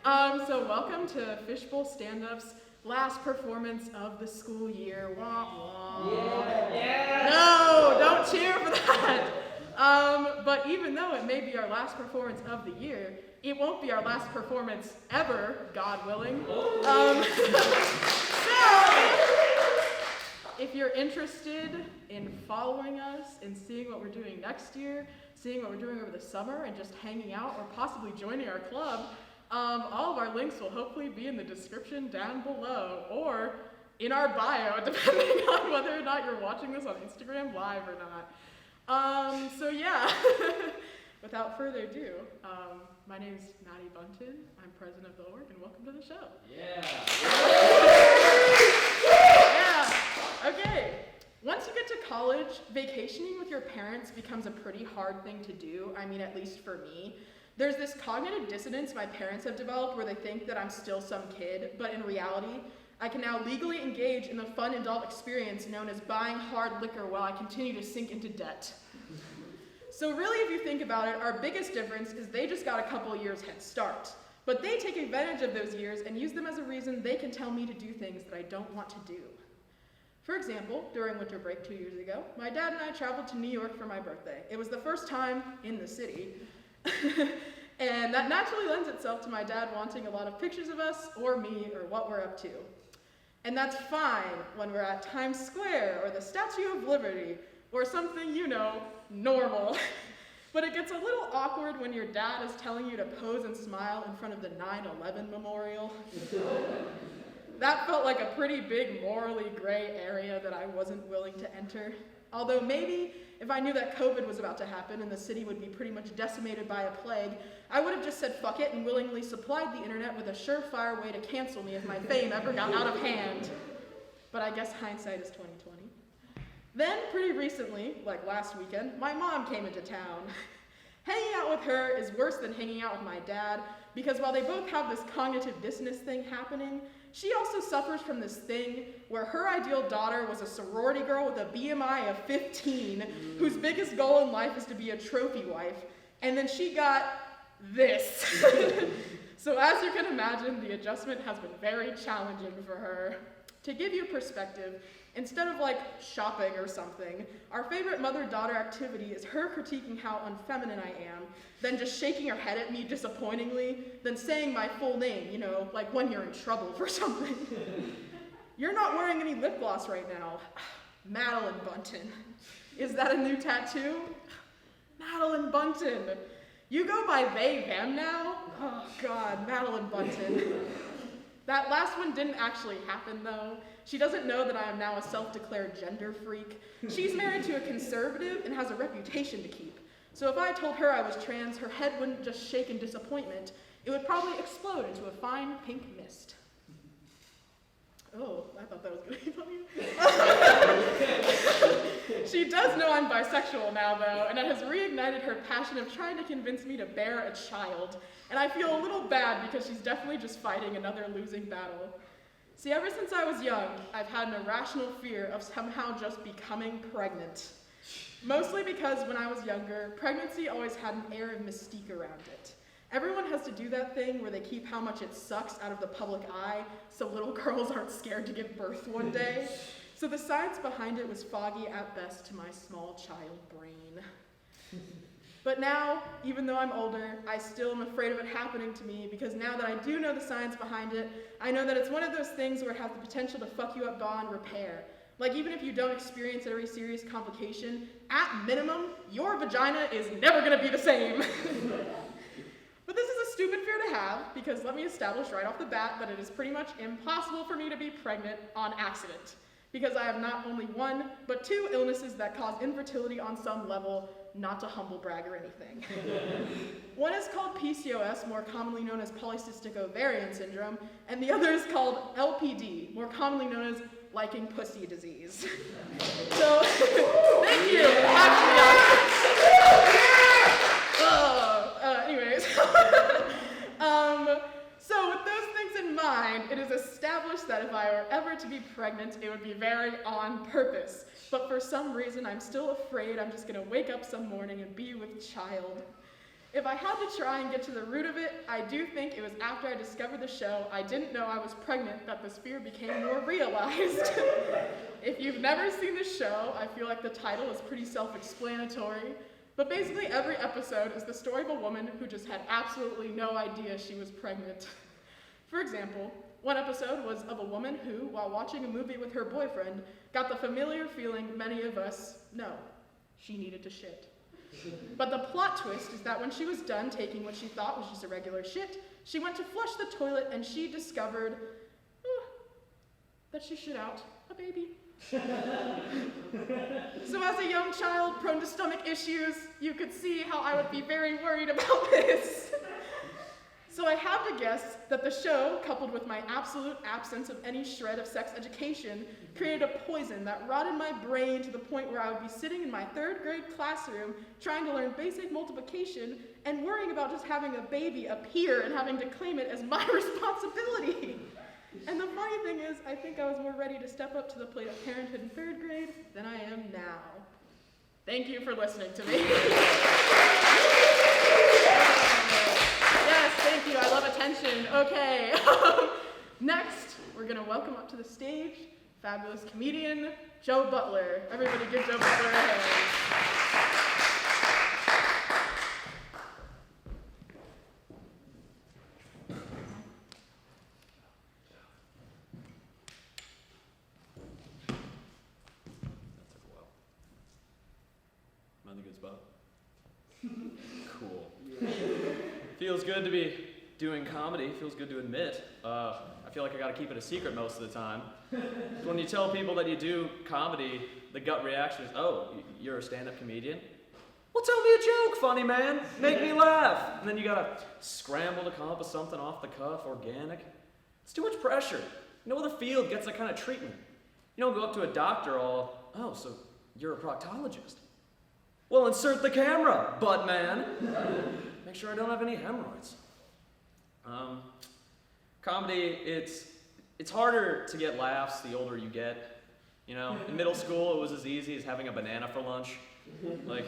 So welcome to Fishbowl Stand-Up's last performance of the school year. Wah, wah. Yeah. No, don't cheer for that. But even though it may be our last performance of the year, it won't be our last performance ever, God willing. So, if you're interested in following us and seeing what we're doing next year, seeing what we're doing over the summer, and just hanging out or possibly joining our club, all of our links will hopefully be in the description down below or in our bio, depending on whether or not you're watching this on Instagram live or not. So yeah, without further ado, my name is Maddie Bunton. I'm president of the org, and welcome to the show. Yeah. Yeah, okay. Once you get to college, vacationing with your parents becomes a pretty hard thing to do. I mean, at least for me. There's this cognitive dissonance my parents have developed where they think that I'm still some kid, but in reality, I can now legally engage in the fun adult experience known as buying hard liquor while I continue to sink into debt. So really, if you think about it, our biggest difference is they just got a couple years head start. But they take advantage of those years and use them as a reason they can tell me to do things that I don't want to do. For example, during winter break 2 years ago, my dad and I traveled to New York for my birthday. It was the first time in the city. And that naturally lends itself to my dad wanting a lot of pictures of us, or me, or what we're up to. And that's fine when we're at Times Square, or the Statue of Liberty, or something, you know, normal. But it gets a little awkward when your dad is telling you to pose and smile in front of the 9/11 memorial. That felt like a pretty big morally gray area that I wasn't willing to enter. Although maybe if I knew that COVID was about to happen and the city would be pretty much decimated by a plague, I would have just said fuck it and willingly supplied the internet with a surefire way to cancel me if my fame ever got out of hand. But I guess hindsight is 20/20. Then, pretty recently, like last weekend, my mom came into town. Hanging out with her is worse than hanging out with my dad, because while they both have this cognitive dissonance thing happening, she also suffers from this thing where her ideal daughter was a sorority girl with a BMI of 15, whose biggest goal in life is to be a trophy wife, and then she got this. So as you can imagine, the adjustment has been very challenging for her. To give you perspective, instead of like shopping or something, our favorite mother-daughter activity is her critiquing how unfeminine I am, then just shaking her head at me disappointingly, then saying my full name, you know, like when you're in trouble for something. You're not wearing any lip gloss right now. Madeline Bunton. Is that a new tattoo? Madeline Bunton. You go by they, them now? Oh God, Madeline Bunton. That last one didn't actually happen, though. She doesn't know that I am now a self-declared gender freak. She's married to a conservative and has a reputation to keep. So if I told her I was trans, her head wouldn't just shake in disappointment. It would probably explode into a fine pink mist. Oh, I thought that was going to be funny. She does know I'm bisexual now, though, and it has reignited her passion of trying to convince me to bear a child. And I feel a little bad because she's definitely just fighting another losing battle. See, ever since I was young, I've had an irrational fear of somehow just becoming pregnant. Mostly because when I was younger, pregnancy always had an air of mystique around it. Everyone has to do that thing where they keep how much it sucks out of the public eye so little girls aren't scared to give birth one day. So the science behind it was foggy at best to my small child brain. But now, even though I'm older, I still am afraid of it happening to me because now that I do know the science behind it, I know that it's one of those things where it has the potential to fuck you up beyond repair. Like even if you don't experience every serious complication, at minimum, your vagina is never gonna be the same. But this is a stupid fear to have because let me establish right off the bat that it is pretty much impossible for me to be pregnant on accident because I have not only one, but two illnesses that cause infertility on some level, not to humble brag or anything. One is called PCOS, more commonly known as polycystic ovarian syndrome, and the other is called LPD, more commonly known as liking pussy disease. So, thank you. Anyways. So with those things in mind, it is established that if I were ever to be pregnant, it would be very on purpose. But for some reason, I'm still afraid I'm just gonna wake up some morning and be with child. If I had to try and get to the root of it, I do think it was after I discovered the show I didn't know I was pregnant that this fear became more realized. If you've never seen the show, I feel like the title is pretty self-explanatory, but basically every episode is the story of a woman who just had absolutely no idea she was pregnant. For example, one episode was of a woman who, while watching a movie with her boyfriend, got the familiar feeling many of us know. She needed to shit. But the plot twist is that when she was done taking what she thought was just a regular shit, she went to flush the toilet and she discovered that she shit out a baby. So as a young child prone to stomach issues, you could see how I would be very worried about this. So I have to guess that the show, coupled with my absolute absence of any shred of sex education, created a poison that rotted my brain to the point where I would be sitting in my 3rd grade classroom trying to learn basic multiplication and worrying about just having a baby appear and having to claim it as my responsibility. And the funny thing is, I think I was more ready to step up to the plate of parenthood in 3rd grade than I am now. Thank you for listening to me. Yes, thank you. I love attention. Okay. Next, we're going to welcome up to the stage fabulous comedian Joe Butler. Everybody give Joe Butler a hand. Am I in the good spot? Cool. Feels good to be doing comedy. Feels good to admit. I feel like I gotta keep it a secret most of the time. When you tell people that you do comedy, the gut reaction is, oh, you're a stand-up comedian? Well, tell me a joke, funny man. Make me laugh. And then you gotta scramble to come up with something off the cuff, organic. It's too much pressure. No other field gets that kind of treatment. You don't go up to a doctor all, oh, so you're a proctologist. Well, insert the camera, butt man. Make sure I don't have any hemorrhoids. Comedy, it's harder to get laughs the older you get. You know, in middle school, it was as easy as having a banana for lunch. Like,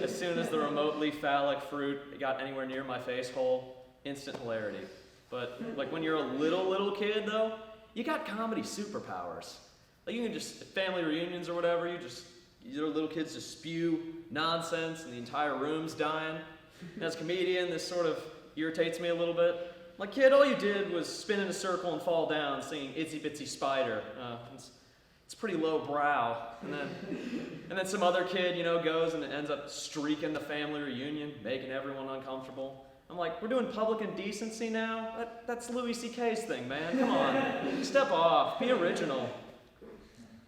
as soon as the remotely phallic fruit got anywhere near my face hole, instant hilarity. But, like, when you're a little kid, though, you got comedy superpowers. Like, you can just, at family reunions or whatever, your little kids just spew nonsense and the entire room's dying. And as a comedian, this sort of irritates me a little bit. Like, kid, all you did was spin in a circle and fall down singing Itsy Bitsy Spider. It's pretty low brow. And then some other kid, goes and ends up streaking the family reunion, making everyone uncomfortable. I'm like, we're doing public indecency now? That's Louis C.K.'s thing, man. Come on. Step off. Be original.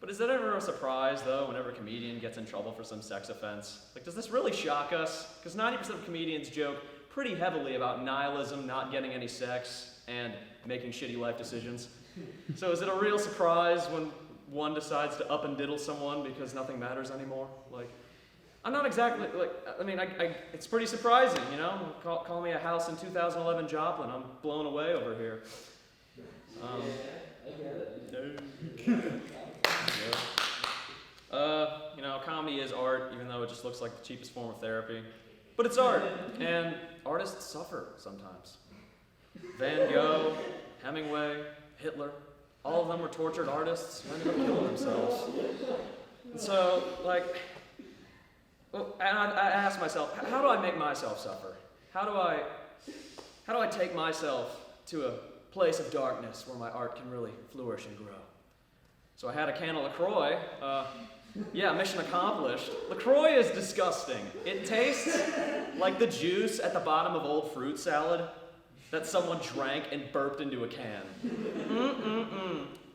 But is that ever a surprise, though, whenever a comedian gets in trouble for some sex offense? Like, does this really shock us? Because 90% of comedians joke pretty heavily about nihilism, not getting any sex, and making shitty life decisions. So is it a real surprise when one decides to up and diddle someone because nothing matters anymore? Like, I'm not exactly, it's pretty surprising, Call me a House in 2011 Joplin. I'm blown away over here. I get it. Comedy is art, even though it just looks like the cheapest form of therapy. But it's art, and artists suffer sometimes. Van Gogh, Hemingway, Hitler, all of them were tortured artists who ended up killing themselves. And so, and I asked myself, how do I make myself suffer? How do I take myself to a place of darkness where my art can really flourish and grow? So I had a can of LaCroix. Mission accomplished. LaCroix is disgusting. It tastes like the juice at the bottom of old fruit salad that someone drank and burped into a can.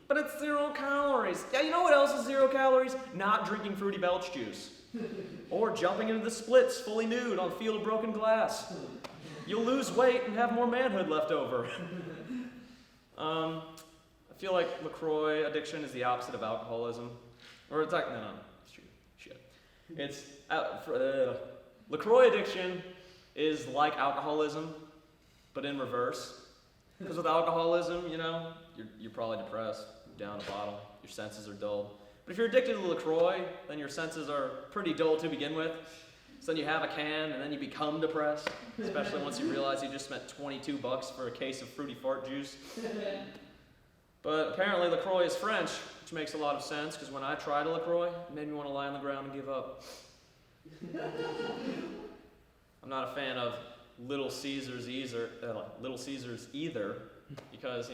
But it's 0 calories. Yeah, you know what else is 0 calories? Not drinking Fruity Belch juice. Or jumping into the splits fully nude on a field of broken glass. You'll lose weight and have more manhood left over. I feel like LaCroix addiction is the opposite of alcoholism. Or it's like, no, shit. It's, LaCroix addiction is like alcoholism, but in reverse. Because with alcoholism, you're probably depressed, down a bottle, your senses are dulled. But if you're addicted to LaCroix, then your senses are pretty dull to begin with. So then you have a can, and then you become depressed, especially once you realize you just spent $22 for a case of fruity fart juice. But apparently LaCroix is French, which makes a lot of sense, because when I tried a LaCroix, it made me want to lie on the ground and give up. I'm not a fan of Little Caesars either, because,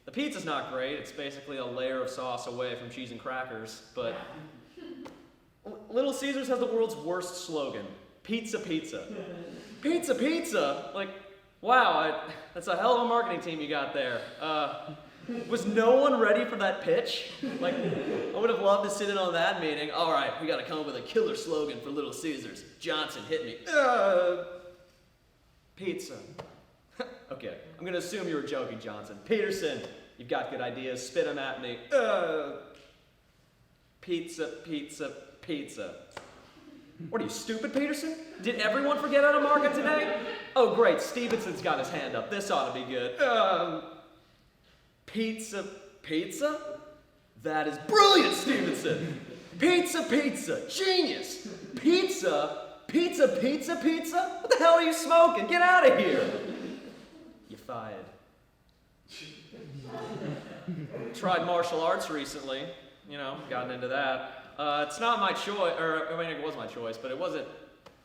the pizza's not great. It's basically a layer of sauce away from cheese and crackers, but Little Caesars has the world's worst slogan, pizza, pizza. Pizza, pizza? Like, wow, that's a hell of a marketing team you got there. Was no one ready for that pitch? Like, I would have loved to sit in on that meeting. All right, we got to come up with a killer slogan for Little Caesars. Johnson, hit me. Pizza. Okay, I'm going to assume you were joking, Johnson. Peterson, you've got good ideas. Spit them at me. Pizza, pizza, pizza. What are you, stupid, Peterson? Did everyone forget how to market today? Oh, great, Stevenson's got his hand up. This ought to be good. Pizza, pizza? That is brilliant, Stevenson. Pizza, pizza, genius. Pizza, pizza, pizza, pizza? What the hell are you smoking? Get out of here. You're fired. Tried martial arts recently, gotten into that. It's not my choice, it was my choice, but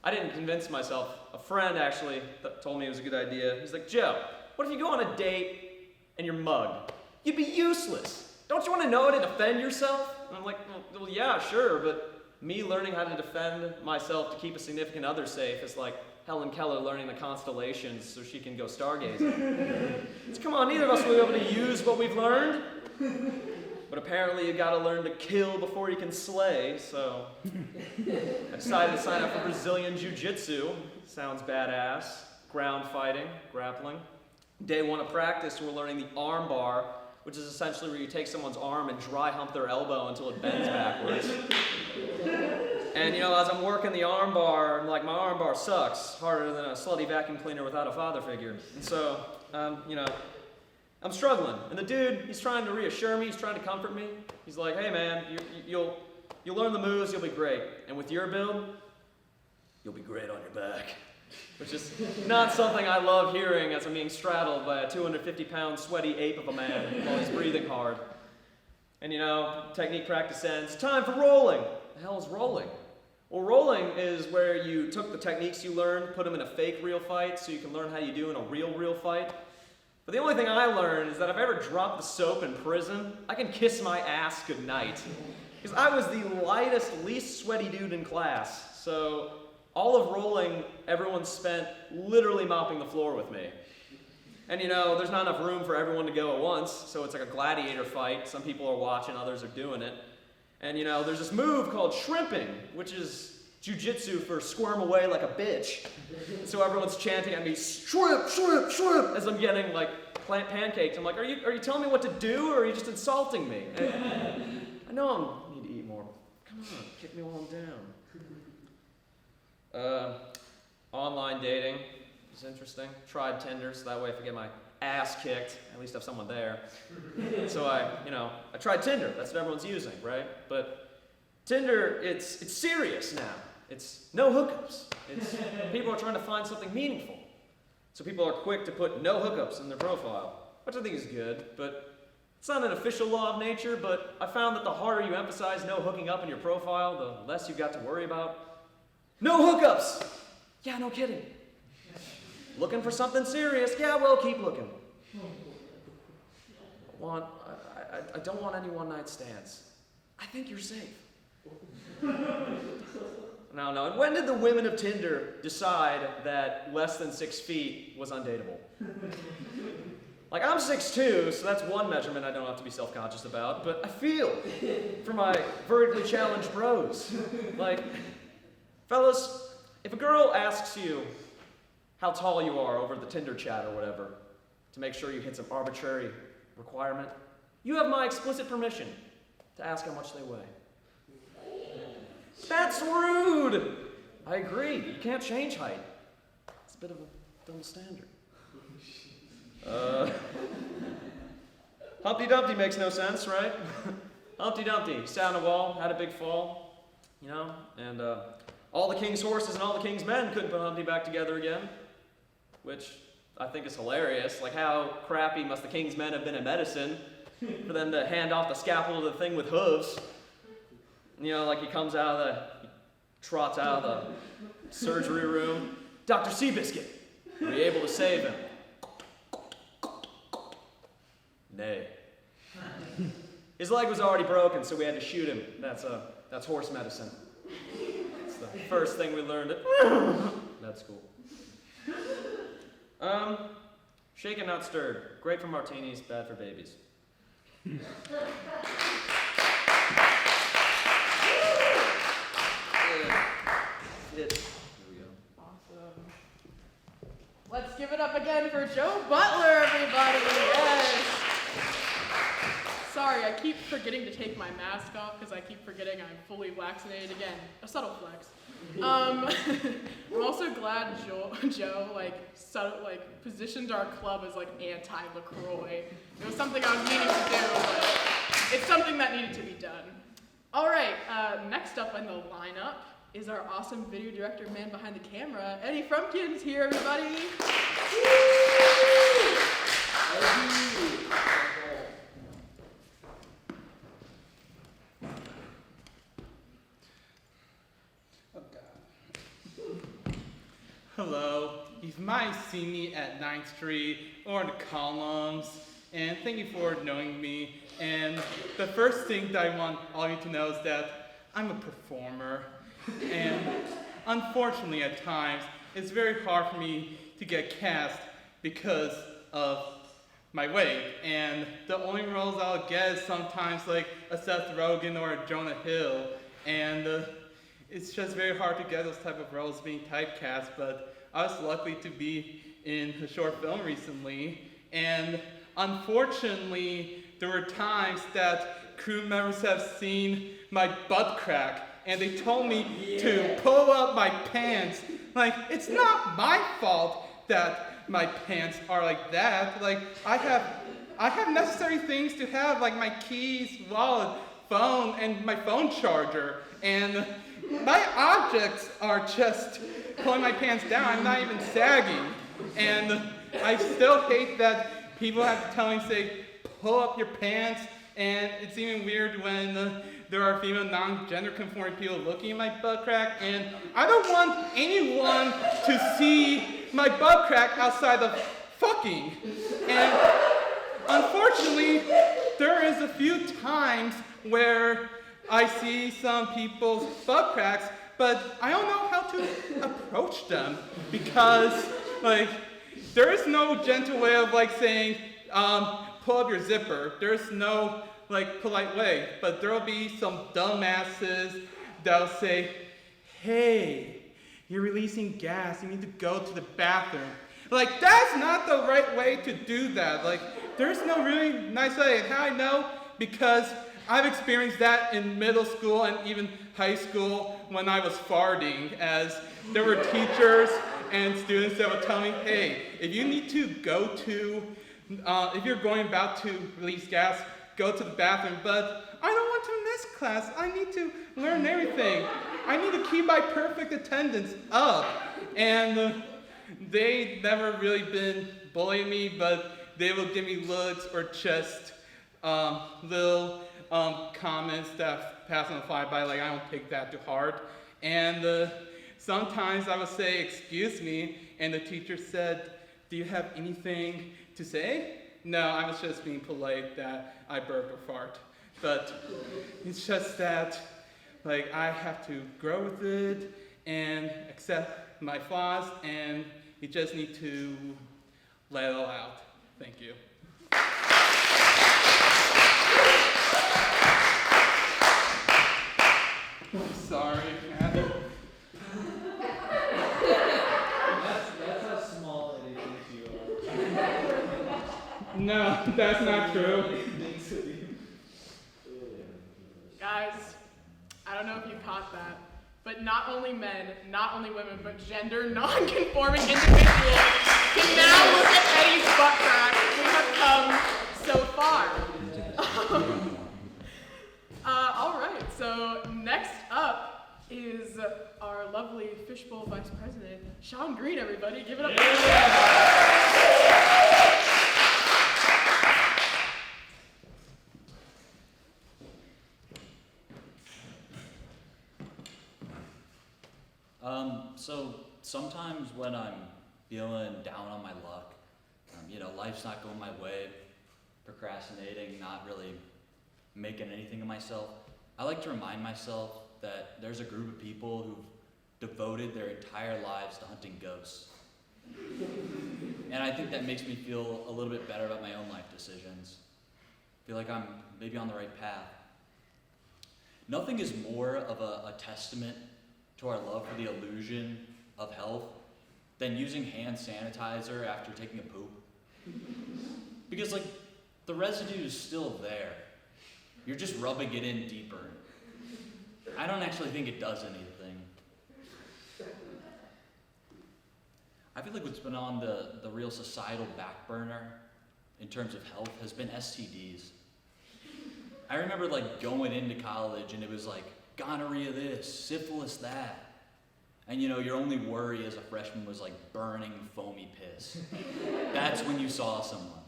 I didn't convince myself. A friend actually told me it was a good idea. He's like, Joe, what if you go on a date and you're mugged? You'd be useless. Don't you want to know how to defend yourself? And I'm like, well, yeah, sure, but me learning how to defend myself to keep a significant other safe is like Helen Keller learning the constellations so she can go stargazing. Come on, neither of us will be able to use what we've learned. But apparently you gotta learn to kill before you can slay, so I decided to sign up for Brazilian Jiu-Jitsu. Sounds badass. Ground fighting, grappling. Day 1 of practice, we're learning the arm bar, which is essentially where you take someone's arm and dry hump their elbow until it bends backwards. And as I'm working the arm bar, my arm bar sucks, harder than a slutty vacuum cleaner without a father figure. And so, I'm struggling. And the dude, he's trying to reassure me, he's trying to comfort me. He's like, hey man, you'll learn the moves, you'll be great. And with your build, you'll be great on your back. Which is not something I love hearing as I'm being straddled by a 250-pound sweaty ape of a man while he's breathing hard. And technique practice ends. Time for rolling. The hell is rolling? Well, rolling is where you took the techniques you learned, put them in a fake real fight so you can learn how you do in a real fight. But the only thing I learned is that if I ever drop the soap in prison, I can kiss my ass goodnight. Because I was the lightest, least sweaty dude in class. So all of rolling, everyone spent literally mopping the floor with me. And there's not enough room for everyone to go at once, so it's like a gladiator fight. Some people are watching, others are doing it. And there's this move called shrimping, which is jiu-jitsu for squirm away like a bitch. So everyone's chanting at me, shrimp, shrimp, shrimp, as I'm getting pancakes. I'm like, are you telling me what to do, or are you just insulting me? And I know I need to eat more. Come on, kick me while I'm down. Online dating is interesting. Tried Tinder, so that way if I get my ass kicked, at least have someone there. So I tried Tinder. That's what everyone's using, right? But Tinder, it's serious now. It's no hookups. People are trying to find something meaningful. So people are quick to put no hookups in their profile, which I think is good, but it's not an official law of nature, but I found that the harder you emphasize no hooking up in your profile, the less you've got to worry about. No hookups! Yeah, no kidding. Looking for something serious? Yeah, well, keep looking. I don't want any one-night stands. I think you're safe. No. And when did the women of Tinder decide that less than 6 feet was undateable? I'm 6'2", so that's one measurement I don't have to be self-conscious about, but I feel for my vertically challenged bros. Fellas, if a girl asks you how tall you are over the Tinder chat or whatever, to make sure you hit some arbitrary requirement, you have my explicit permission to ask how much they weigh. That's rude! I agree, you can't change height. It's a bit of a double standard. Humpty Dumpty makes no sense, right? Humpty Dumpty sat on a wall, had a big fall, and all the king's horses and all the king's men couldn't put Humpty back together again, which I think is hilarious. Like, how crappy must the king's men have been at medicine for them to hand off the scalpel to the thing with hooves? You know, like he trots out of the surgery room. Dr. Seabiscuit, were you able to save him? Nay. His leg was already broken, so we had to shoot him. That's horse medicine. It's the first thing we learned at med school. Shaken, not stirred. Great for martinis, bad for babies. Here we go. Awesome. Let's give it up again for Joe Butler, everybody. Yes. Sorry, I keep forgetting to take my mask off because I keep forgetting I'm fully vaccinated again. A subtle flex. I'm also glad Joe positioned our club as like anti-LaCroix. It was something I was meaning to do, but it's something that needed to be done. All right, next up on the lineup is our awesome video director man behind the camera, Eddie Frumpkins here, everybody. Hello, you might see me at 9th Street or in the columns, and thank you for knowing me. And the first thing that I want all of you to know is that I'm a performer, and unfortunately at times, it's very hard for me to get cast because of my weight, and the only roles I'll get is sometimes like a Seth Rogen or a Jonah Hill, and it's just very hard to get those type of roles being typecast, but I was lucky to be in a short film recently, and unfortunately, there were times that crew members have seen my butt crack, and they told me to pull up my pants. Like, it's not my fault that my pants are like that. Like, I have necessary things to have, like my keys, wallet, phone, and my phone charger, and my objects are just pulling my pants down. I'm not even sagging. And I still hate that people have to tell me, say, pull up your pants. And it's even weird when there are female non-gender conforming people looking at my butt crack. And I don't want anyone to see my butt crack outside of fucking. And unfortunately, there is a few times where I see some people's butt cracks, but I don't know how to approach them because, like, there is no gentle way of, like, saying, pull up your zipper. There's no, like, polite way, but there'll be some dumbasses that'll say, hey, you're releasing gas, you need to go to the bathroom. Like, that's not the right way to do that. Like, there's no really nice way. And how I know? Because I've experienced that in middle school and even high school when I was farting, as there were teachers and students that would tell me, hey, if you need to go to, if you're about to release gas, go to the bathroom, but I don't want to miss class. I need to learn everything. I need to keep my perfect attendance up. And they never really been bullying me, but they will give me looks or just little comments that pass on the fly by, like I don't take that to heart. And sometimes I would say, excuse me, and the teacher said, do you have anything to say? No, I was just being polite that I burped or fart. But it's just that, like, I have to grow with it and accept my flaws, and you just need to let it all out. Thank you. I'm sorry, Maddie. That's how small Eddie thinks you are. No, that's not true. Guys, I don't know if you caught that, but not only men, not only women, but gender non-conforming individuals can now look at Eddie's butt crack. We have come so far. All right, so next up is our lovely Fishbowl Vice President, Sean Green, everybody. Give it up. So sometimes when I'm feeling down on my luck, life's not going my way, procrastinating, not really making anything of myself, I like to remind myself that there's a group of people who've devoted their entire lives to hunting ghosts. And I think that makes me feel a little bit better about my own life decisions. I feel like I'm maybe on the right path. Nothing is more of a testament to our love for the illusion of health than using hand sanitizer after taking a poop. Because the residue is still there. You're just rubbing it in deeper. I don't actually think it does anything. I feel like what's been on the real societal back burner in terms of health has been STDs. I remember going into college and it was gonorrhea this, syphilis that. And your only worry as a freshman was burning foamy piss. That's when you saw someone.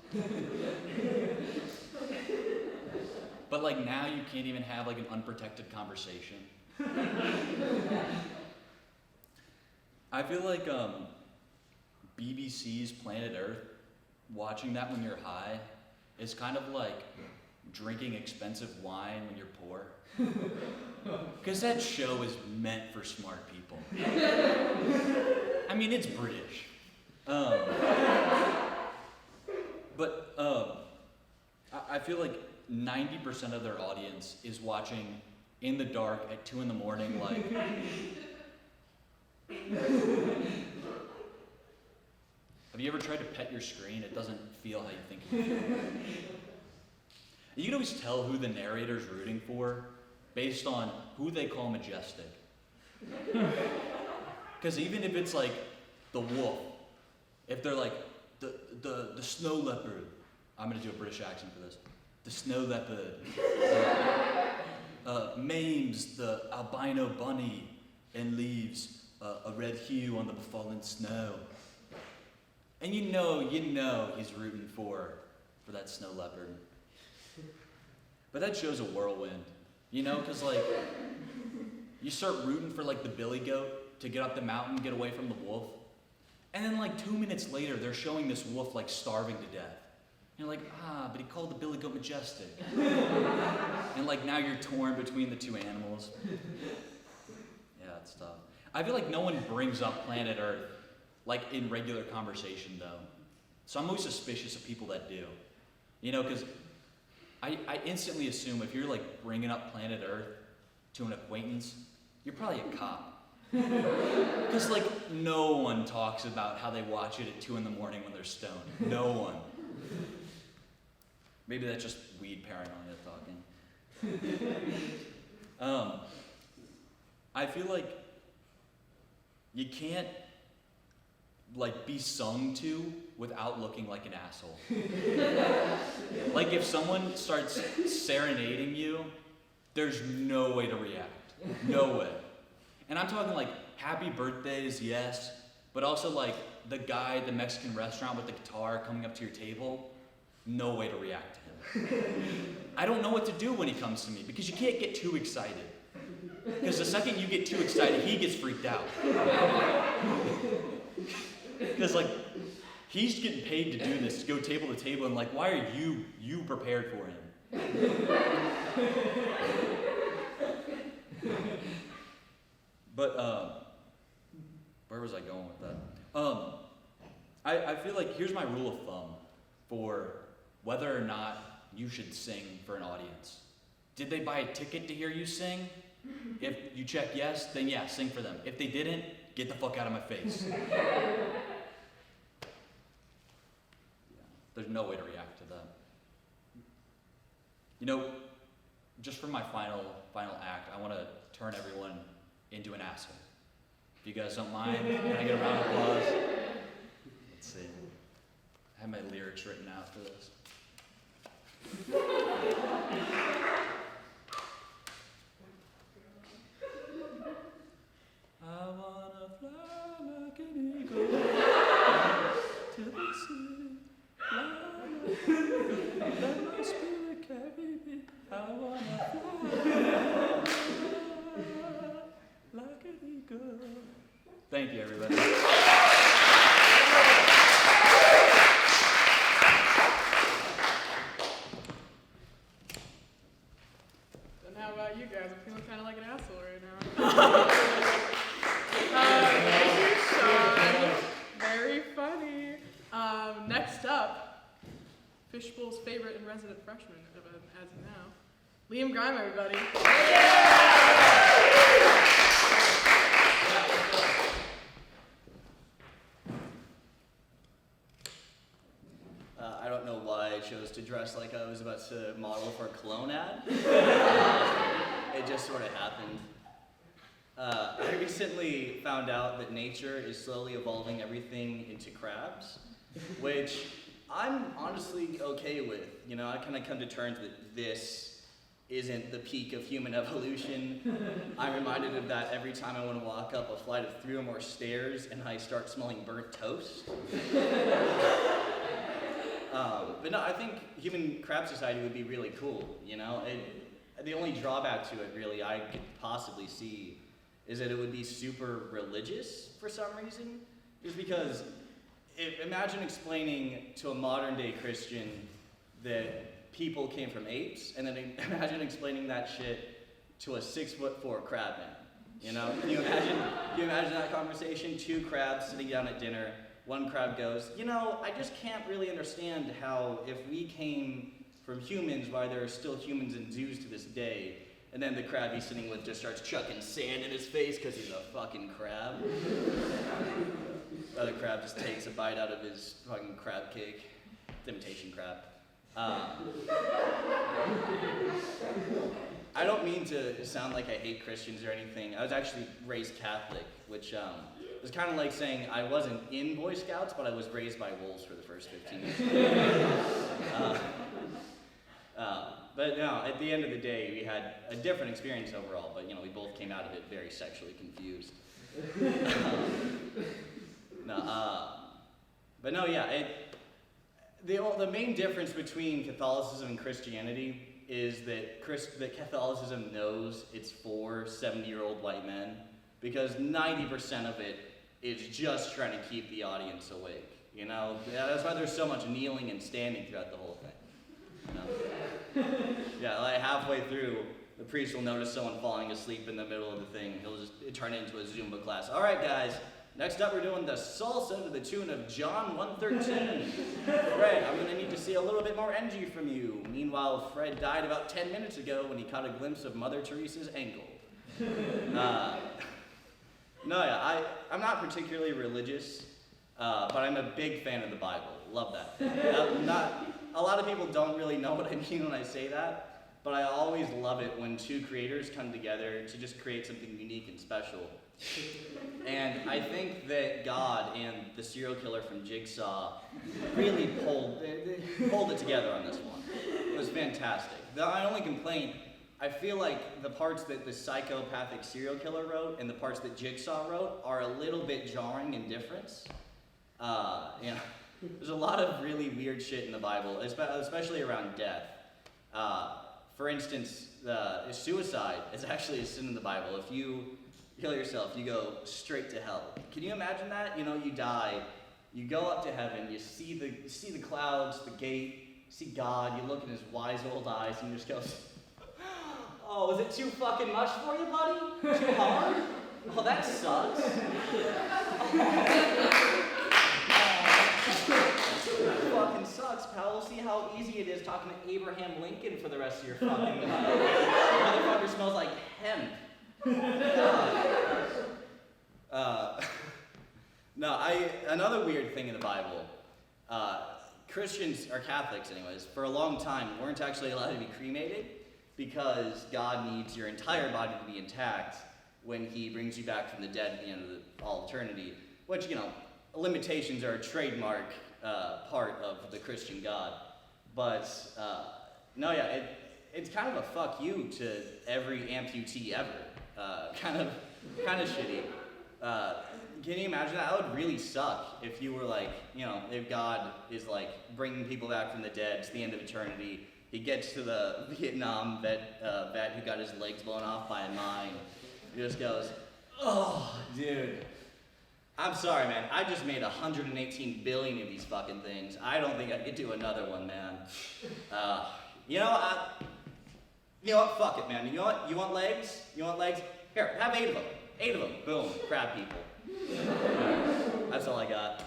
But now you can't even have an unprotected conversation. I feel like BBC's Planet Earth, watching that when you're high, is kind of like drinking expensive wine when you're poor. Because that show is meant for smart people. I mean, it's British. But I feel like 90% of their audience is watching in the dark at 2 a.m. Have you ever tried to pet your screen? It doesn't feel how you think it would. You can always tell who the narrator's rooting for based on who they call majestic. Because even if it's the wolf, if they're the snow leopard, I'm gonna do a British accent for this. The snow leopard maims the albino bunny and leaves a red hue on the befallen snow. And you know he's rooting for that snow leopard. But that show's a whirlwind, because you start rooting for the billy goat to get up the mountain, get away from the wolf. And then 2 minutes later, they're showing this wolf starving to death. And you're like, but he called the billy goat majestic. And now you're torn between the two animals. Yeah, it's tough. I feel like no one brings up planet Earth in regular conversation though. So I'm always suspicious of people that do. Because I instantly assume if you're bringing up planet Earth to an acquaintance, you're probably a cop. Because no one talks about how they watch it at 2 a.m. when they're stoned. No one. Maybe that's just weed paranoia talking. I feel like you can't be sung to without looking like an asshole. If someone starts serenading you, there's no way to react. No way. And I'm talking happy birthdays, yes, but also the guy at the Mexican restaurant with the guitar coming up to your table, no way to react to him. I don't know what to do when he comes to me because you can't get too excited. Because the second you get too excited, he gets freaked out. Because he's getting paid to do this, to go table to table, and why are you prepared for him? But where was I going with that? I feel like here's my rule of thumb for whether or not you should sing for an audience. Did they buy a ticket to hear you sing? If you check yes, then yeah, sing for them. If they didn't, get the fuck out of my face. There's no way to react to that. Just for my final act, I want to turn everyone into an asshole. If you guys don't mind, can I get a round of applause? Let's see. I have my lyrics written out for this. I wanna fly like an eagle. Thank you, everybody. And how about you guys? I'm feeling kind of like an asshole right now. Thank you, Sean. Very funny. Next up, Fishbowl's favorite and resident freshman, as of now, Liam Grime, everybody. I don't know why I chose to dress like I was about to model for a cologne ad. It just sort of happened. I recently found out that nature is slowly evolving everything into crabs, which I'm honestly okay with. You know, I kind of come to terms that this isn't the peak of human evolution. I'm reminded of that every time I want to walk up a flight of 3 or more stairs and I start smelling burnt toast. But no, I think human crab society would be really cool, you know? The only drawback to it, really, I could possibly see is that it would be super religious for some reason. Just because, imagine explaining to a modern day Christian that people came from apes, and then imagine explaining that shit to a 6'4" crab man. You know? Can you imagine that conversation? 2 crabs sitting down at dinner. One crab goes, you know, I just can't really understand how if we came from humans, why there are still humans in zoos to this day. And then the crab he's sitting with just starts chucking sand in his face because he's a fucking crab. The other crab just takes a bite out of his fucking crab cake. It's imitation crab. I don't mean to sound like I hate Christians or anything. I was actually raised Catholic, which was kind of like saying I wasn't in Boy Scouts, but I was raised by wolves for the first 15 years. But no, at the end of the day, we had a different experience overall, but you know, we both came out of it very sexually confused. But no, yeah, the main difference between Catholicism and Christianity is that Catholicism knows it's for 70-year-old white men, because 90% of it is just trying to keep the audience awake. You know, that's why there's so much kneeling and standing throughout the whole thing. You know? Yeah, like halfway through, the priest will notice someone falling asleep in the middle of the thing. He'll just turn it into a Zumba class. All right, guys. Next up, we're doing the salsa to the tune of John 1:13. Fred, I'm gonna need to see a little bit more energy from you. Meanwhile, Fred died about 10 minutes ago when he caught a glimpse of Mother Teresa's ankle. I'm not particularly religious, but I'm a big fan of the Bible. Love that. A lot of people don't really know what I mean when I say that, but I always love it when 2 creators come together to just create something unique and special. And I think that God and the serial killer from Jigsaw really pulled it together on this one. It was fantastic. My only complaint, I feel like the parts that the psychopathic serial killer wrote and the parts that Jigsaw wrote are a little bit jarring in difference. There's a lot of really weird shit in the Bible, especially around death. For instance, suicide is actually a sin in the Bible. If you kill yourself, you go straight to hell. Can you imagine that? You know, you die, you go up to heaven, you see the clouds, the gate, you see God, you look in his wise old eyes, and you just go, oh, was it too fucking much for you, buddy? Too hard? Oh, that sucks. That fucking sucks, pal. We'll see how easy it is talking to Abraham Lincoln for the rest of your fucking life. Motherfucker smells like hemp. Another weird thing in the Bible, Christians, or Catholics anyways, for a long time weren't actually allowed to be cremated because God needs your entire body to be intact when he brings you back from the dead at the end of all eternity, which, you know, limitations are a trademark part of the Christian God. But, it's kind of a fuck you to every amputee ever. Kind of shitty. Can you imagine that? That would really suck if you were like, you know, if God is like bringing people back from the dead to the end of eternity, he gets to the Vietnam vet who got his legs blown off by a mine. He just goes, "Oh, dude. I'm sorry, man. I just made 118 billion of these fucking things. I don't think I could do another one, man. You know what? Fuck it, man. You know what? You want legs? You want legs? Here, have 8 of them. 8 of them. Boom. Crab people. That's all I got.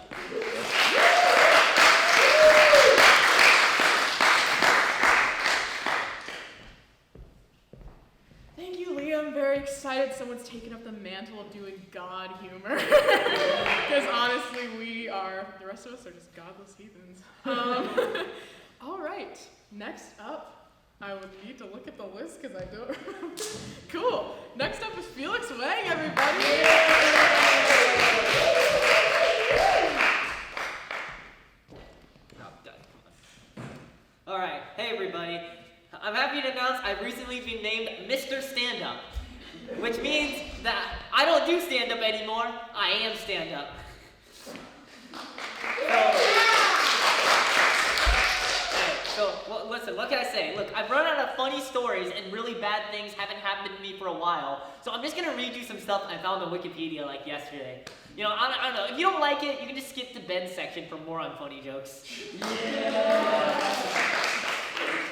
Thank you, Liam. I'm very excited someone's taken up the mantle of doing God humor. Because honestly, the rest of us are just godless heathens. All right, next up, I would need to look at the list because I don't remember. Cool. Next up is Felix Wang, everybody. All right, hey everybody. I'm happy to announce I've recently been named Mr. Stand-Up, which means that I don't do stand-up anymore, I am stand-up. So, listen, what can I say? Look, I've run out of funny stories and really bad things haven't happened to me for a while, so I'm just gonna read you some stuff I found on Wikipedia like yesterday. You know, I don't know, if you don't like it, you can just skip to Ben's section for more unfunny jokes. Yeah!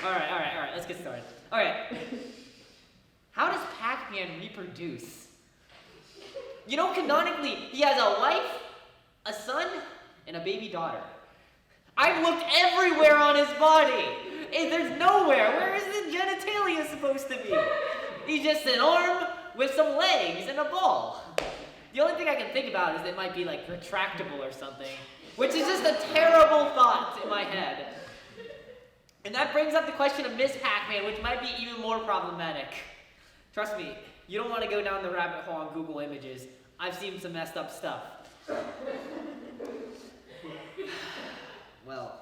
All right, let's get started. All right. How does Pac-Man reproduce? You know, canonically, he has a wife, a son, and a baby daughter. I've looked everywhere on his body. Hey, there's nowhere. Where is the genitalia supposed to be? He's just an arm with some legs and a ball. The only thing I can think about is it might be like retractable or something, which is just a terrible thought in my head. And that brings up the question of Miss Pac-Man, which might be even more problematic. Trust me, you don't want to go down the rabbit hole on Google Images. I've seen some messed up stuff. Well,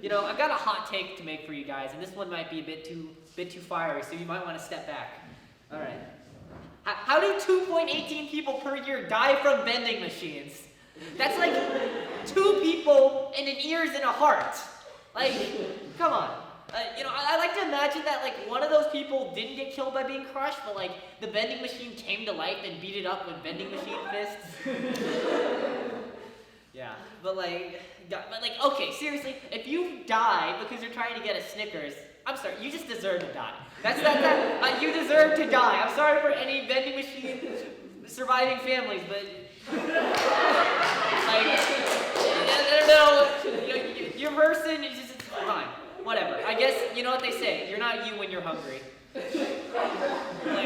you know, I've got a hot take to make for you guys, and this one might be a bit too fiery, so you might want to step back. All right. How do 2.18 people per year die from vending machines? That's like 2 people and an ears and a heart. Like, come on. You know, I like to imagine that, like, one of those people didn't get killed by being crushed, but, like, the vending machine came to life and beat it up with vending machine fists. Yeah, but, okay, seriously, if you die because you're trying to get a Snickers, I'm sorry, you just deserve to die. You deserve to die. I'm sorry for any vending machine surviving families, but, like, I don't know, your person is just fine. Whatever. I guess, you know what they say, you're not you when you're hungry. Like,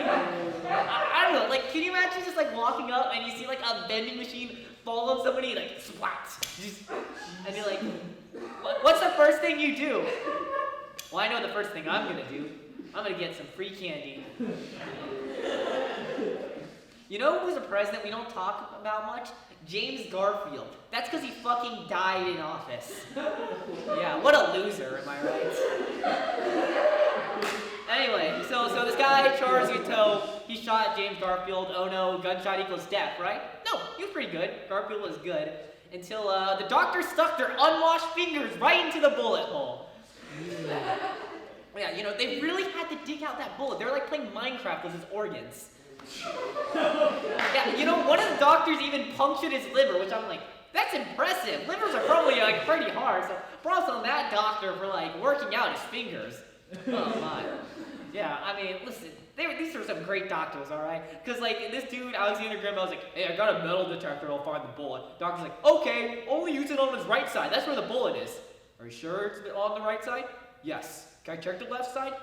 I don't know, like, can you imagine just, like, walking up and you see, like, a vending machine fall on somebody, like, splat, and you're like, what's the first thing you do? Well, I know the first thing I'm gonna do. I'm gonna get some free candy. You know who's a president we don't talk about much? James Garfield. That's because he fucking died in office. Yeah, what a loser, am I right? Anyway, so this guy, Charles Uteau, he shot James Garfield. Oh no, gunshot equals death, right? No, he was pretty good. Garfield was good. Until the doctor stuck their unwashed fingers right into the bullet hole. Yeah, you know, they really had to dig out that bullet. They were like playing Minecraft with his organs. Yeah, you know, one of the doctors even punctured his liver, which I'm like, that's impressive. Livers are probably like pretty hard, so props on that doctor for like working out his fingers. Oh my. Yeah, I mean, listen, these are some great doctors, all right? Because like this dude, Alexander Graham, I was like, hey, I got a metal detector, I'll find the bullet. Doctor's like, okay, only use it on his right side. That's where the bullet is. Are you sure it's on the right side? Yes. Can I check the left side?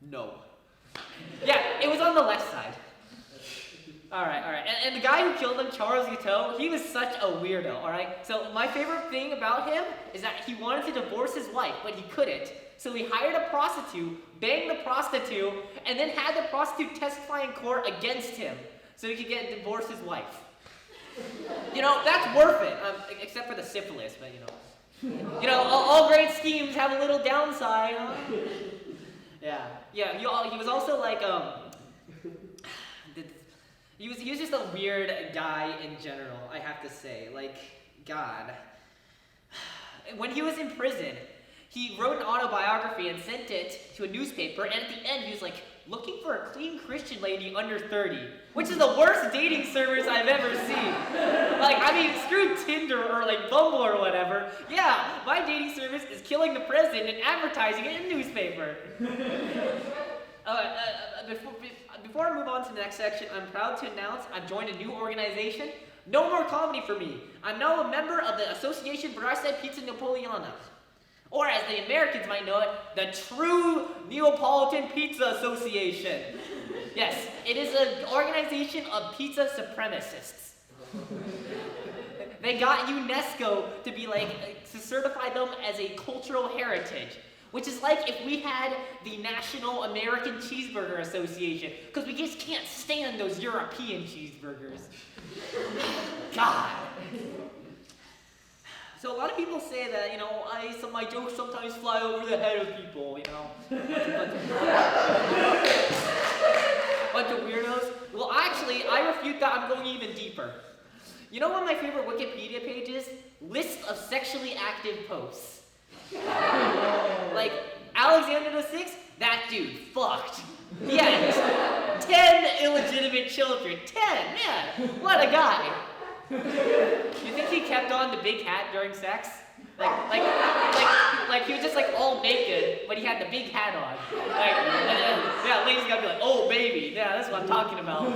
No. Yeah, it was on the left side. Alright. And the guy who killed him, Charles Uteau, he was such a weirdo, alright? So my favorite thing about him is that he wanted to divorce his wife, but he couldn't. So he hired a prostitute, banged the prostitute, and then had the prostitute testify in court against him so he could divorce his wife. You know, that's worth it, except for the syphilis, but you know. You know, all great schemes have a little downside, huh? Yeah, he was also like, he was just a weird guy in general, I have to say. Like, God. When he was in prison, He wrote an autobiography and sent it to a newspaper, and at the end he was like, looking for a clean Christian lady under 30, which is the worst dating service I've ever seen. Like, I mean, screw Tinder or like Bumble or whatever. Yeah, my dating service is killing the president and advertising it in a newspaper. Before I move on to the next section, I'm proud to announce I've joined a new organization. No more comedy for me. I'm now a member of the Association Brasa Pizza Napoleona. Or as the Americans might know it, the True Neapolitan Pizza Association. Yes, it is an organization of pizza supremacists. They got UNESCO to be like, to certify them as a cultural heritage. Which is like if we had the National American Cheeseburger Association, because we just can't stand those European cheeseburgers. God. So a lot of people say that, you know, my jokes sometimes fly over the head of people, you know. Bunch of weirdos. Well, actually, I refute that. I'm going even deeper. You know one of my favorite Wikipedia pages? List of sexually active posts. Like, Alexander VI, that dude fucked. He had 10 illegitimate children. 10, man, what a guy. You think he kept on the big hat during sex? Like he was just like all naked, but he had the big hat on. Like, and then, yeah, ladies gotta be like, oh baby, yeah, that's what I'm talking about.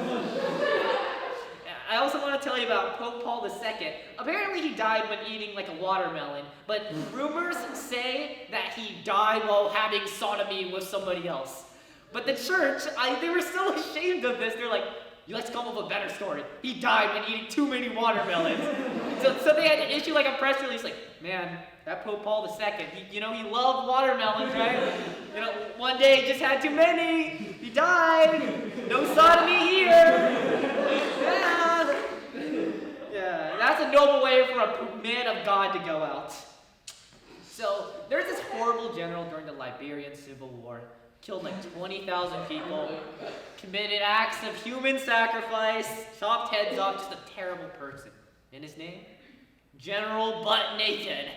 I also want to tell you about Pope Paul II. Apparently he died when eating like a watermelon, but rumors say that he died while having sodomy with somebody else. But the church, they were so ashamed of this. They're like, let's come up with a better story. He died when eating too many watermelons. so they had to issue like a press release like, man, that Pope Paul II, he loved watermelons, right? You know, one day he just had too many. He died. No sodomy here. Yeah, that's a noble way for a man of God to go out. So, there's this horrible general during the Liberian Civil War. Killed like 20,000 people, committed acts of human sacrifice, chopped heads off, just a terrible person. And his name? General Butt Naked.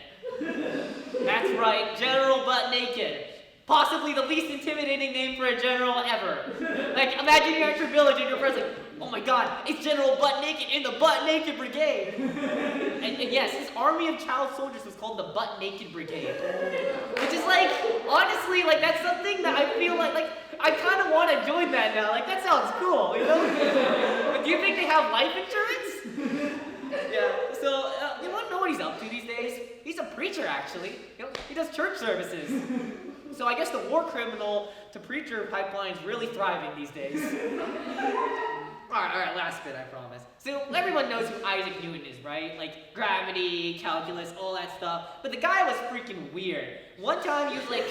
That's right, General Butt Naked. Possibly the least intimidating name for a general ever. Like, imagine you're at your village and your friend's like, oh my god, it's General Butt Naked in the Butt Naked Brigade. And yes, his army of child soldiers was called the Butt Naked Brigade. Which is like, honestly, like that's something that I feel like I kind of want to join that now. Like, that sounds cool, you know? But do you think they have life insurance? Yeah, so you want to know what he's up to these days? He's a preacher, actually. You know, he does church services. So I guess the war criminal to preacher pipeline is really thriving these days. All right, last bit, I promise. So everyone knows who Isaac Newton is, right? Like gravity, calculus, all that stuff. But the guy was freaking weird. One time he was like,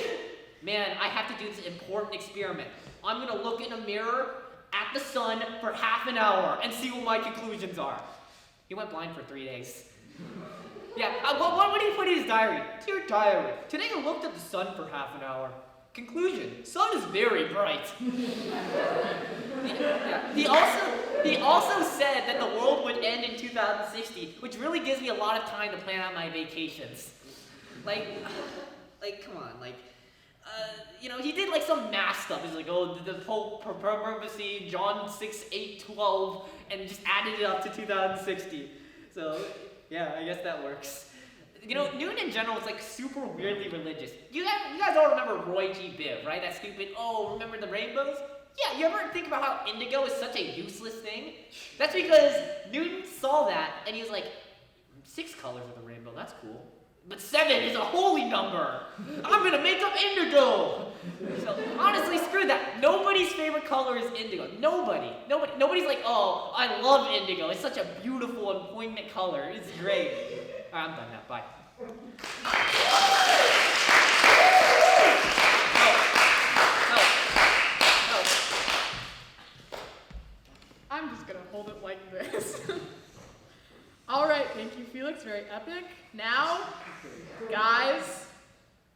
man, I have to do this important experiment. I'm gonna look in a mirror at the sun for half an hour and see what my conclusions are. He went blind for 3 days. Yeah, what did he put in his diary? Dear diary, today I looked at the sun for half an hour. Conclusion, sun is very bright. Yeah. He also said that the world would end in 2060, which really gives me a lot of time to plan out my vacations. Like, come on, you know, he did like some math stuff. He's like, oh, the Pope purposely John 6:8:12, and just added it up to 2060. So, yeah, I guess that works. You know, Newton in general is like super weirdly religious. You guys all remember Roy G. Biv, right? That stupid, oh, remember the rainbows? Yeah, you ever think about how indigo is such a useless thing? That's because Newton saw that and he was like, 6 colors of the rainbow, that's cool. But 7 is a holy number. I'm gonna make up indigo. So honestly, screw that. Nobody's favorite color is indigo. Nobody's like, oh, I love indigo. It's such a beautiful and poignant color. It's great. All right, I'm done now. Bye. I'm just gonna hold it like this. All right, thank you, Felix. Very epic. Now, guys,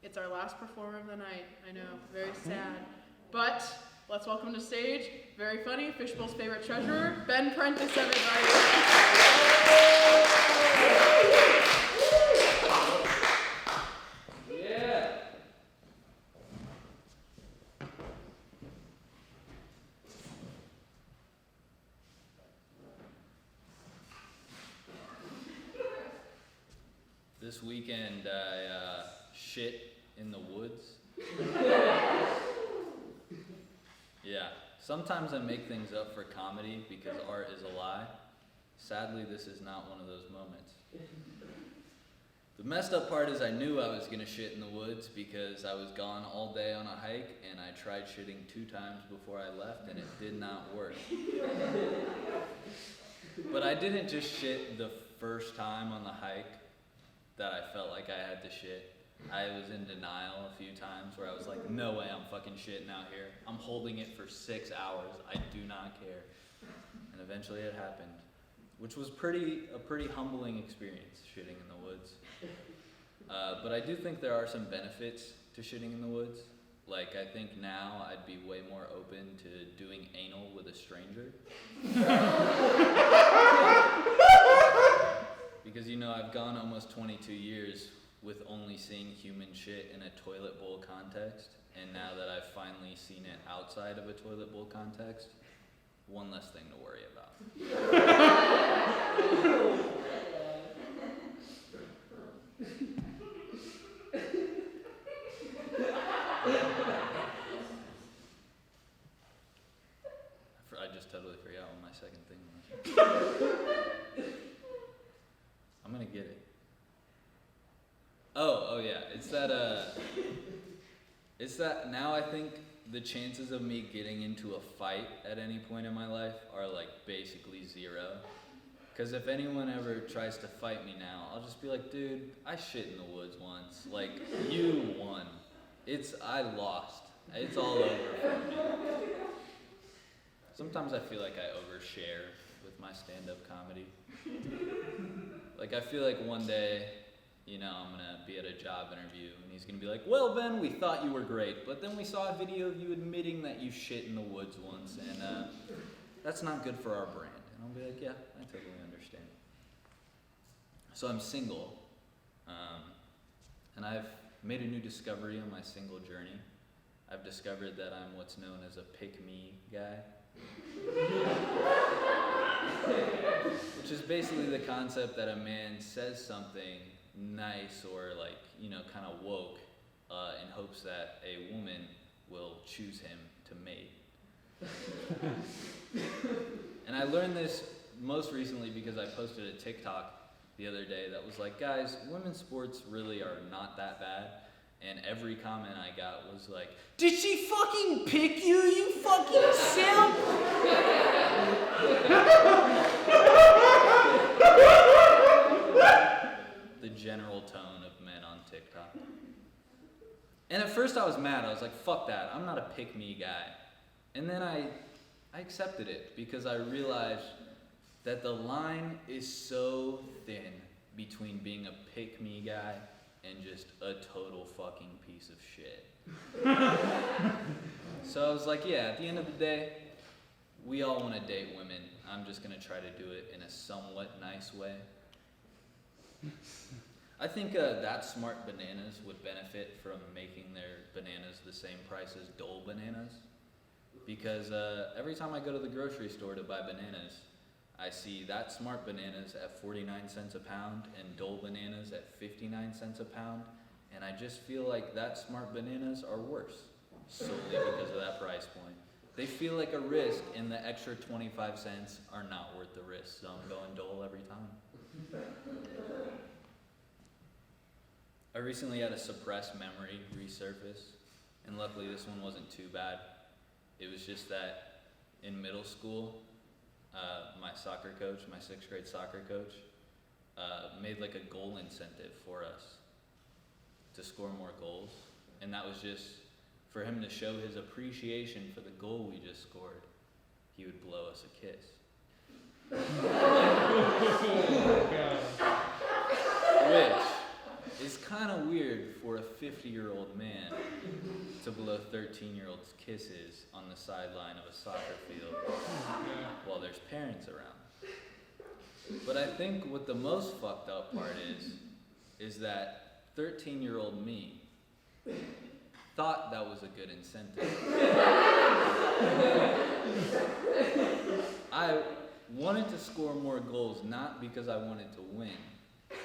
it's our last performer of the night. I know, very sad. But let's welcome to stage, very funny, Fishbowl's favorite treasurer, Ben Prentice, everybody. Yeah. This weekend I shit in the woods. Yeah, sometimes I make things up for comedy because art is a lie. Sadly, this is not one of those moments. The messed up part is I knew I was gonna shit in the woods because I was gone all day on a hike and I tried shitting 2 times before I left and it did not work. But I didn't just shit the first time on the hike that I felt like I had to shit. I was in denial a few times where I was like, no way I'm fucking shitting out here. I'm holding it for 6 hours. I do not care. And eventually it happened, which was a pretty humbling experience, shitting in the woods. But I do think there are some benefits to shitting in the woods. Like, I think now I'd be way more open to doing anal with a stranger. Because, you know, I've gone almost 22 years with only seeing human shit in a toilet bowl context, and now that I've finally seen it outside of a toilet bowl context, one less thing to worry about. I just totally forgot what my second thing was. I'm gonna get it. Oh yeah, it's that now I think the chances of me getting into a fight at any point in my life are like basically 0. Cause if anyone ever tries to fight me now, I'll just be like, dude, I shit in the woods once. Like, you won. I lost. It's all over for me. Sometimes I feel like I overshare with my stand-up comedy. Like, I feel like one day, you know, I'm gonna be at a job interview and he's gonna be like, well, Ben, we thought you were great, but then we saw a video of you admitting that you shit in the woods once, and that's not good for our brand. And I'll be like, yeah, I totally understand. So I'm single, and I've made a new discovery on my single journey. I've discovered that I'm what's known as a pick-me guy. Which is basically the concept that a man says something nice or like, you know, kind of woke in hopes that a woman will choose him to mate. And I learned this most recently because I posted a TikTok the other day that was like, guys, women's sports really are not that bad. And every comment I got was like, did she fucking pick you, you fucking simp? The general tone of men on TikTok. And at first I was mad. I was like, fuck that. I'm not a pick-me guy. And then I accepted it because I realized that the line is so thin between being a pick-me guy and just a total fucking piece of shit. So I was like, yeah, at the end of the day, we all want to date women. I'm just gonna try to do it in a somewhat nice way. I think That Smart Bananas would benefit from making their bananas the same price as Dole bananas. Because every time I go to the grocery store to buy bananas, I see That Smart Bananas at 49 cents a pound and Dole bananas at 59 cents a pound, and I just feel like That Smart Bananas are worse, solely because of that price point. They feel like a risk, and the extra 25 cents are not worth the risk, so I'm going Dole every time. I recently had a suppressed memory resurface, and luckily this one wasn't too bad. It was just that in middle school, my soccer coach, my 6th grade soccer coach, made like a goal incentive for us to score more goals. And that was just for him to show his appreciation for the goal we just scored. He would blow us a kiss. Which is kind of weird for a 50-year-old man to blow 13-year-olds kisses on the sideline of a soccer field while there's parents around. But I think what the most fucked up part is that 13-year-old me thought that was a good incentive. I wanted to score more goals not because I wanted to win,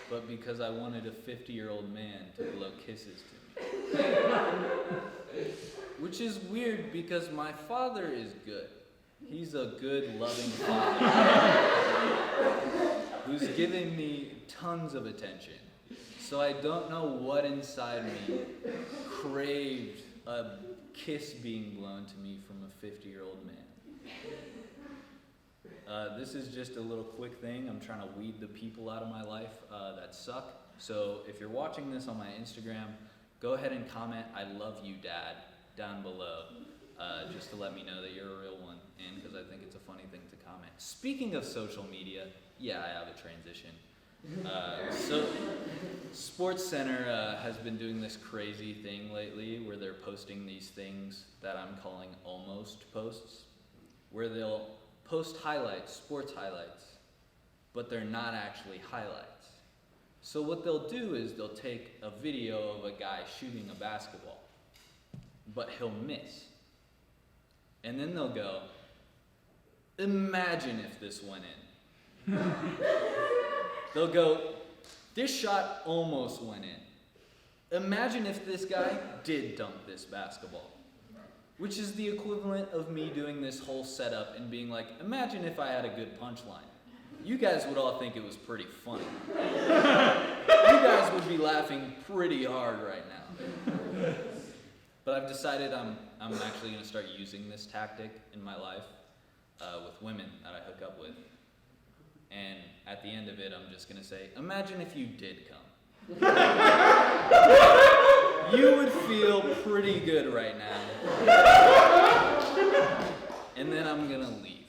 but because I wanted a 50-year-old man to blow kisses to me. Which is weird because my father is good. He's a good, loving father who's given me tons of attention. So I don't know what inside me craved a kiss being blown to me from a 50-year-old man. This is just a little quick thing. I'm trying to weed the people out of my life that suck. So if you're watching this on my Instagram, go ahead and comment, "I love you, Dad," down below, just to let me know that you're a real one, and because I think it's a funny thing to comment. Speaking of social media, yeah, I have a transition. So SportsCenter has been doing this crazy thing lately where they're posting these things that I'm calling almost posts, where they'll post highlights, sports highlights, but they're not actually highlights. So what they'll do is they'll take a video of a guy shooting a basketball, but he'll miss. And then they'll go, "Imagine if this went in." They'll go, "This shot almost went in. Imagine if this guy did dunk this basketball." Which is the equivalent of me doing this whole setup and being like, "Imagine if I had a good punchline. You guys would all think it was pretty funny. You guys would be laughing pretty hard right now." But I've decided I'm actually going to start using this tactic in my life with women that I hook up with. And at the end of it, I'm just going to say, "Imagine if you did come." You would feel pretty good right now. And then I'm going to leave.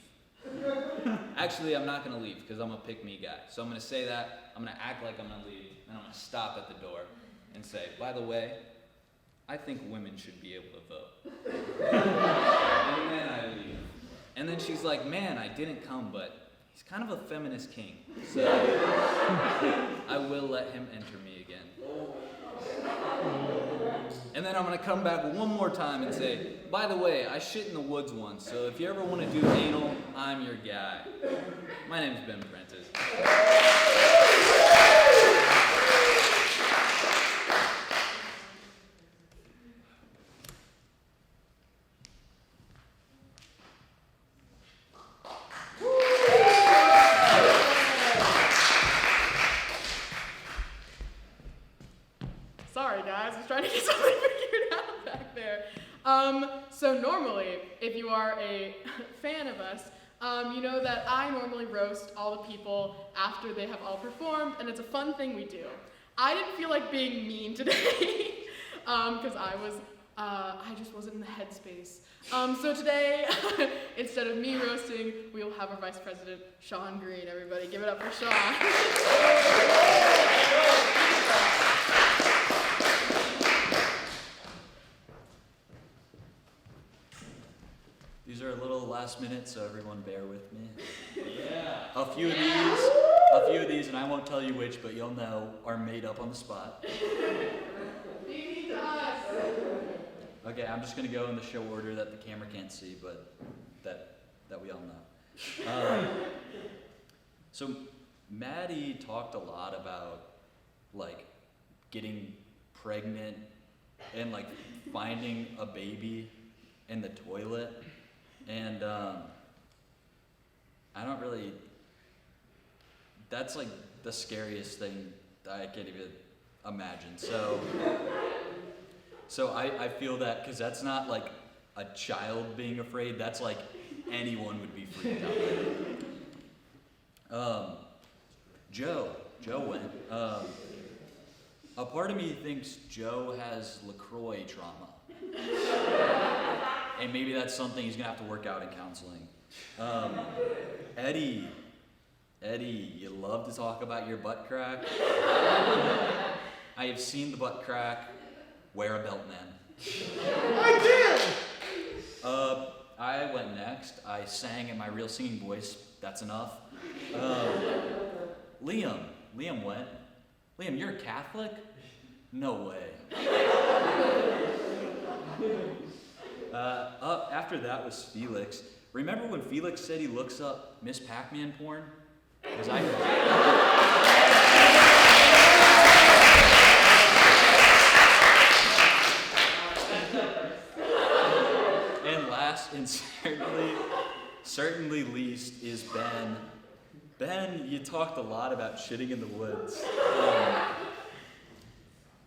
Actually, I'm not going to leave because I'm a pick-me guy. So I'm going to say that, I'm going to act like I'm going to leave, and I'm going to stop at the door and say, "By the way, I think women should be able to vote." And then I leave. And then she's like, "Man, I didn't come, but he's kind of a feminist king. So I will let him enter me again." And then I'm going to come back one more time and say, "By the way, I shit in the woods once, so if you ever want to do anal, I'm your guy. My name's Ben Prentice." Sorry guys, I was trying to get something figured out back there. So normally, if you are a fan of us, you know that I normally roast all the people after they have all performed, and it's a fun thing we do. I didn't feel like being mean today, because I just wasn't in the headspace. So today, instead of me roasting, we will have our Vice President, Sean Green. Everybody, give it up for Sean. These are a little last minute, so everyone bear with me. Yeah. A few of these, and I won't tell you which, but you'll know, are made up on the spot. Okay, I'm just gonna go in the show order that the camera can't see, but that we all know. So Maddie talked a lot about like getting pregnant and like finding a baby in the toilet, and I don't really. That's like the scariest thing that I can't even imagine. So I feel that because that's not like a child being afraid. That's like anyone would be freaked out. Joe went. A part of me thinks Joe has LaCroix trauma. And maybe that's something he's gonna have to work out in counseling. Eddie, you love to talk about your butt crack. I have seen the butt crack. Wear a belt, man. I did! I went next. I sang in my real singing voice. That's enough. Liam went. Liam, you're a Catholic? No way. After that was Felix. Remember when Felix said he looks up Miss Pac-Man porn? Because I certainly least is Ben. Ben, you talked a lot about shitting in the woods.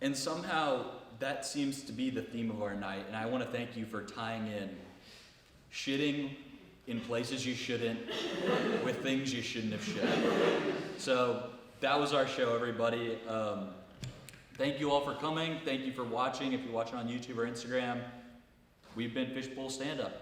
And somehow that seems to be the theme of our night. And I want to thank you for tying in shitting in places you shouldn't with things you shouldn't have shit. So that was our show, everybody. Thank you all for coming. Thank you for watching. If you're watching on YouTube or Instagram, we've been Fishbowl Stand Up.